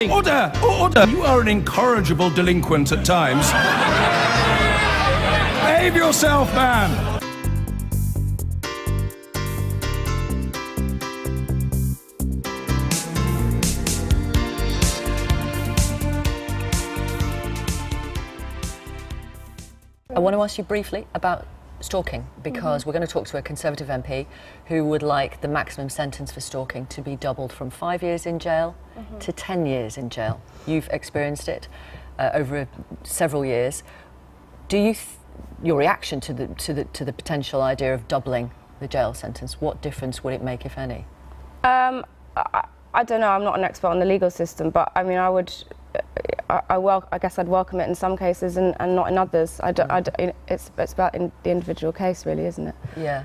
Order! Order! You are an incorrigible delinquent at times. Behave yourself, man! I want to ask you briefly about stalking, because we're going to talk to a Conservative MP who would like the maximum sentence for stalking to be doubled from 5 years in jail to 10 years in jail. You've experienced it over several years. Do you, your reaction to the potential idea of doubling the jail sentence, what difference would it make, if any? I don't know. I'm not an expert on the legal system, but I mean, I guess I'd welcome it in some cases and not in others. It's about the individual case, really, isn't it? Yeah.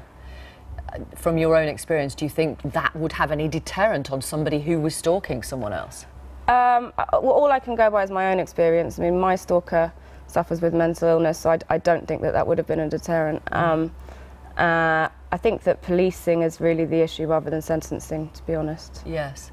From your own experience, do you think that would have any deterrent on somebody who was stalking someone else? Well, all I can go by is my own experience. I mean, my stalker suffers with mental illness, so I don't think that would have been a deterrent. I think that policing is really the issue rather than sentencing, to be honest. Yes.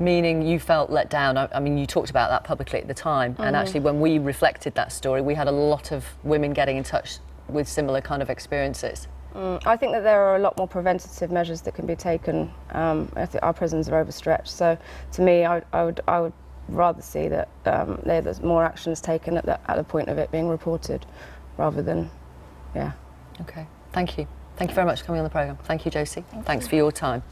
Meaning you felt let down. I mean, you talked about that publicly at the time, and actually when we reflected that story, we had a lot of women getting in touch with similar kind of experiences. I think that there are a lot more preventative measures that can be taken. I think our prisons are overstretched, so to me, I would rather see that there's more actions taken at the point of it being reported, rather than, yeah. Okay, thank you. Thank you very much for coming on the programme. Thank you, Josie. Thanks for your time.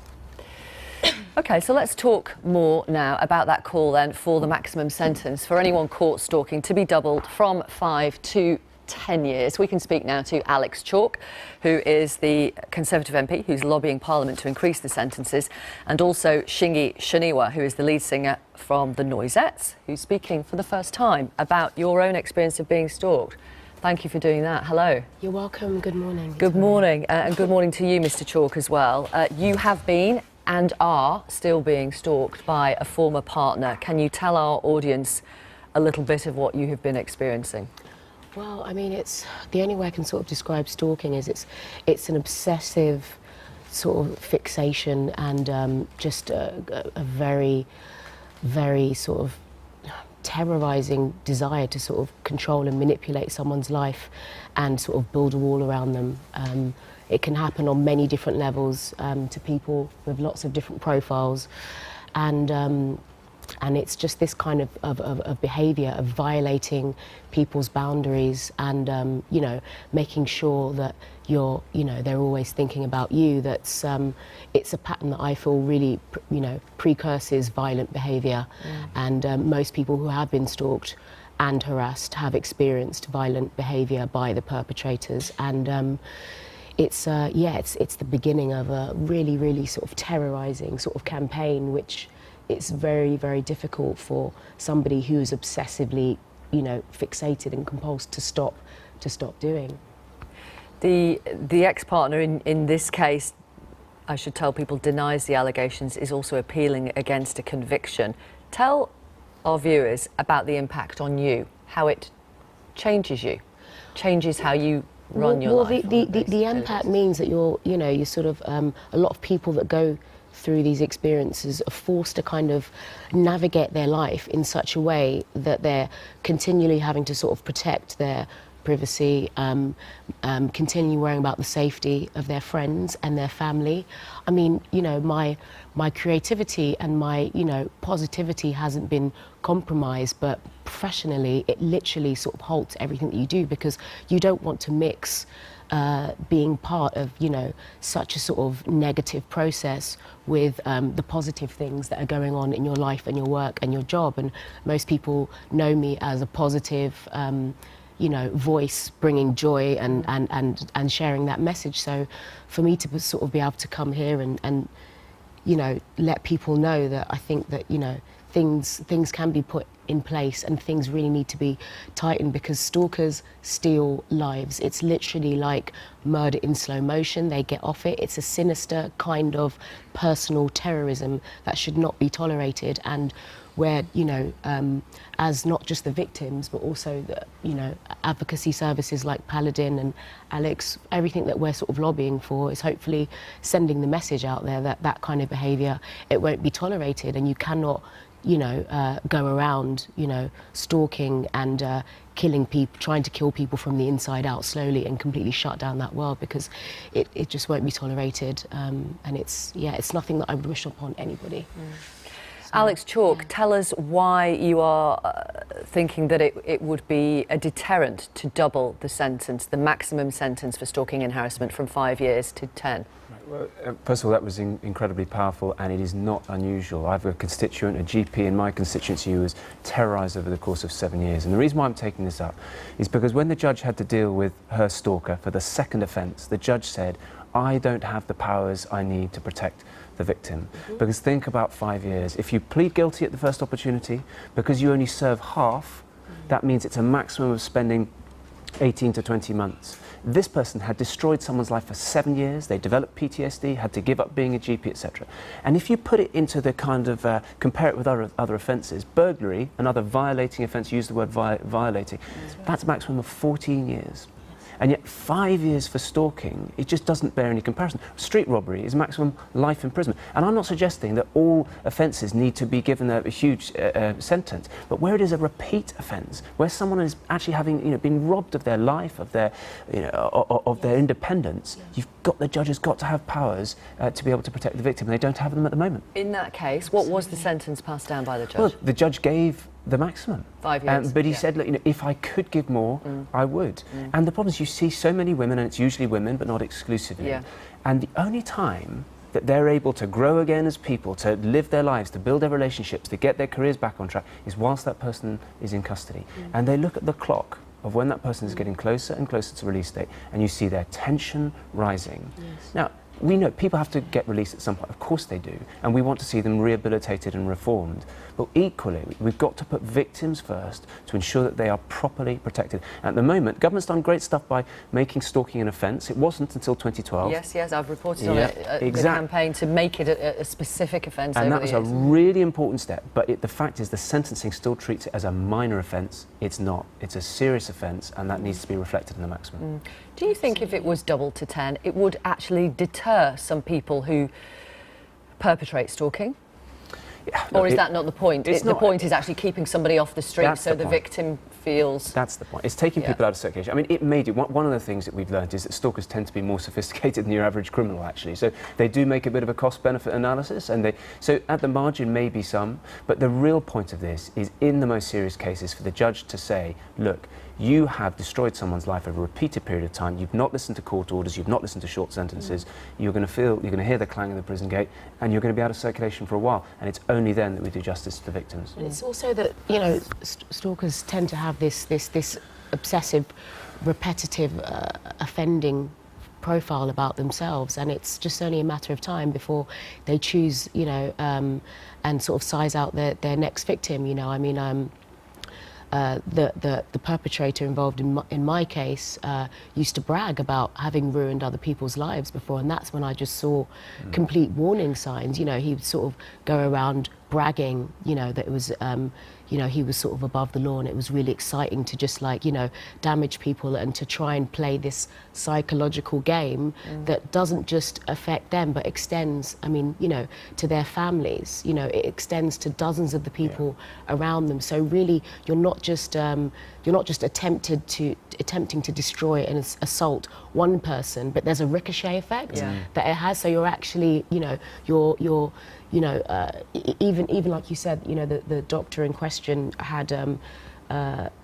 OK, so let's talk more now about that call then for the maximum sentence for anyone caught stalking to be doubled from 5 to 10 years. We can speak now to Alex Chalk, who is the Conservative MP who's lobbying Parliament to increase the sentences, and also Shingi Shaniwa, who is the lead singer from the Noisettes, who's speaking for the first time about your own experience of being stalked. Thank you for doing that. Hello. You're welcome. Good morning. Good morning, and good morning to you, Mr. Chalk, as well. You have been and are still being stalked by a former partner. Can you tell our audience a little bit of what you have been experiencing? Well, I mean, it's the only way I can sort of describe stalking is it's an obsessive sort of fixation and just a very, very sort of terrorizing desire to sort of control and manipulate someone's life and sort of build a wall around them. It can happen on many different levels to people with lots of different profiles, and it's just this kind of behaviour of violating people's boundaries and you know, making sure that they're always thinking about you. That's it's a pattern that I feel really precurses violent behaviour, and most people who have been stalked and harassed have experienced violent behaviour by the perpetrators, and it's the beginning of a really, really sort of terrorising sort of campaign, which it's very, very difficult for somebody who's obsessively, fixated and compulsed to stop doing. The ex-partner in this case, I should tell people, denies the allegations, is also appealing against a conviction. Tell our viewers about the impact on you, how it changes you, changes how you run your life. The impact means that you're sort of a lot of people that go through these experiences are forced to kind of navigate their life in such a way that they're continually having to sort of protect their privacy, continue worrying about the safety of their friends and their family. I mean, my creativity and my, positivity hasn't been compromised, but professionally, it literally sort of halts everything that you do, because you don't want to mix being part of, such a sort of negative process with the positive things that are going on in your life and your work and your job. And most people know me as a positive, voice bringing joy and sharing that message. So for me to sort of be able to come here and let people know that I think that, things can be put in place and things really need to be tightened, because stalkers steal lives. It's literally like murder in slow motion. They get off it. It's a sinister kind of personal terrorism that should not be tolerated, and where, as not just the victims, but also the, advocacy services like Paladin and Alex, everything that we're sort of lobbying for is hopefully sending the message out there that that kind of behaviour, it won't be tolerated, and you cannot go around, stalking and killing people, trying to kill people from the inside out slowly and completely shut down that world, because it just won't be tolerated. And it's nothing that I would wish upon anybody. Alex Chalk, tell us why you are thinking that it would be a deterrent to double the sentence, the maximum sentence for stalking and harassment, from 5 years to 10. Well, first of all, that was incredibly powerful, and it is not unusual. I have a constituent, a GP in my constituency, who was terrorised over the course of 7 years. And the reason why I'm taking this up is because when the judge had to deal with her stalker for the second offence, the judge said, I don't have the powers I need to protect the victim. Because think about 5 years. If you plead guilty at the first opportunity, because you only serve half, that means it's a maximum of spending 18 to 20 months. This person had destroyed someone's life for 7 years, they developed PTSD, had to give up being a GP, etc. And if you put it into the kind of, compare it with other offences, burglary, another violating offence, use the word violating, that's a maximum of 14 years. And yet 5 years for stalking, it just doesn't bear any comparison. Street robbery is maximum life imprisonment. And I'm not suggesting that all offences need to be given a huge sentence, but where it is a repeat offence, where someone is actually having, been robbed of their life, of their, of their independence, the judge has got to have powers to be able to protect the victim, and they don't have them at the moment. In that case, what was the sentence passed down by the judge? Well, the judge gave the maximum. 5 years. But he said, look, if I could give more, I would. And the problem is you see so many women, and it's usually women, but not exclusively. Yeah. And the only time that they're able to grow again as people, to live their lives, to build their relationships, to get their careers back on track, is whilst that person is in custody. And they look at the clock of when that person is getting closer and closer to release date, and you see their tension rising. Now, we know people have to get released at some point, of course they do, and we want to see them rehabilitated and reformed. But equally, we've got to put victims first to ensure that they are properly protected. At the moment, government's done great stuff by making stalking an offence. It wasn't until 2012. Yes, I've reported on it, the campaign to make it a specific offence over the years. And that was a really important step, but the fact is the sentencing still treats it as a minor offence. It's not. It's a serious offence, and that needs to be reflected in the maximum. Do you think if it was doubled to 10, it would actually deter some people who perpetrate stalking? Yeah, or is that not the point? The point is actually keeping somebody off the street so the victim feels... That's the point. It's taking people out of circulation. I mean, it may do. One of the things that we've learned is that stalkers tend to be more sophisticated than your average criminal, actually. So they do make a bit of a cost-benefit analysis, and so at the margin, maybe some. But the real point of this is, in the most serious cases, for the judge to say, look, you have destroyed someone's life over a repeated period of time. You've not listened to court orders. You've not listened to short sentences. You're going to hear the clang of the prison gate, and you're going to be out of circulation for a while. And it's only then that we do justice to the victims. And it's also that stalkers tend to have this obsessive, repetitive, offending profile about themselves, and it's just only a matter of time before they choose, and sort of size out their next victim. I mean. The perpetrator involved in my case used to brag about having ruined other people's lives before, and that's when I just saw complete warning signs. He would sort of go around bragging, that it was, he was sort of above the law, and it was really exciting to just damage people and to try and play this psychological game that doesn't just affect them but extends, to their families. It extends to dozens of the people around them. So really, you're not just attempting to destroy and assault one person, but there's a ricochet effect that it has. So you're actually, even like you said, the doctor in question had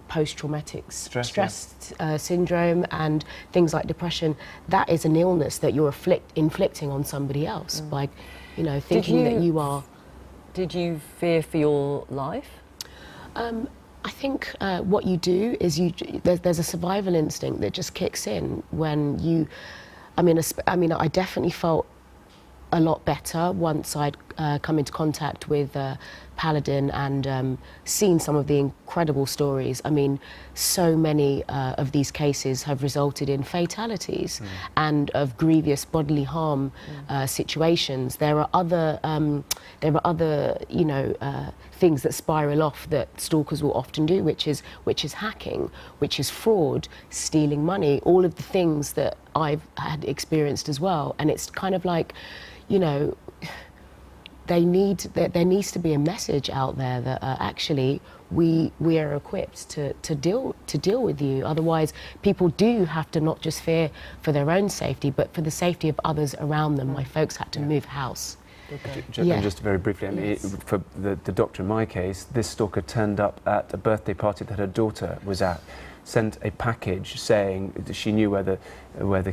post-traumatic stress syndrome and things like depression. That is an illness that you're inflicting on somebody else by, thinking that you are. Did you fear for your life? I think what you do is there's a survival instinct that just kicks in when you. I definitely felt a lot better once I'd come into contact with Paladin and seen some of the incredible stories. I mean, so many of these cases have resulted in fatalities and of grievous bodily harm situations. There are other things that spiral off that stalkers will often do, which is hacking, which is fraud, stealing money, all of the things that I've had experienced as well. And it's kind of like, there needs to be a message out there that actually we are equipped to deal with you. Otherwise, people do have to not just fear for their own safety, but for the safety of others around them. My folks had to move house. And just very briefly, I mean, for the doctor in my case, this stalker turned up at a birthday party that her daughter was at, sent a package saying that she knew where the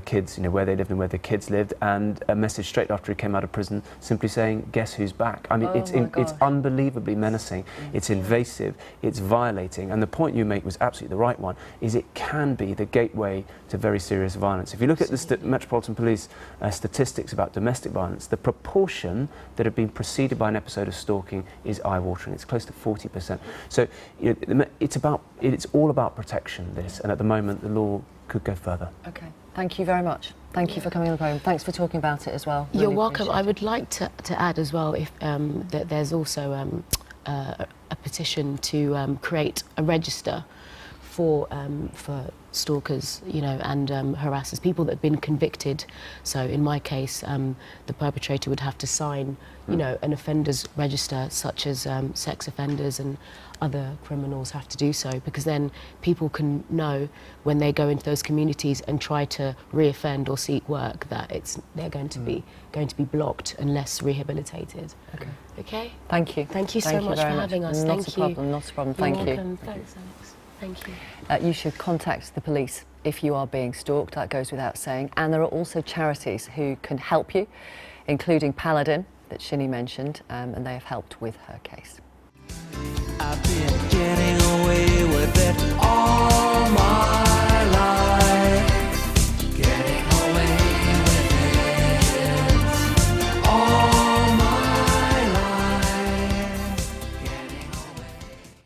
kids, where they lived and where the kids lived, and a message straight after he came out of prison simply saying, "Guess who's back?" I mean, it's unbelievably menacing, it's invasive, it's violating, and the point you make was absolutely the right one, is it can be the gateway to very serious violence. If you look at the Metropolitan Police statistics about domestic violence, the proportion that have been preceded by an episode of stalking is eye-watering. It's close to 40%. So it's all about protection, this, and at the moment the law could go further. Okay, thank you very much. Thank you for coming on the programme. Thanks for talking about it as well. Really You're welcome. appreciate I would like to add as well if that there's also a petition to create a register for stalkers, and harassers, people that have been convicted. So in my case, the perpetrator would have to sign, an offenders register, such as sex offenders and other criminals have to do so, because then people can know when they go into those communities and try to reoffend or seek work that they're going to be blocked unless rehabilitated. Okay. Thank you. Thank you so much for having us. Not a problem. Not a problem. Thank you. You're welcome. Thanks, Alex. Thank you. You should contact the police if you are being stalked, that goes without saying. And there are also charities who can help you, including Paladin, that Shinny mentioned, and they have helped with her case. I've been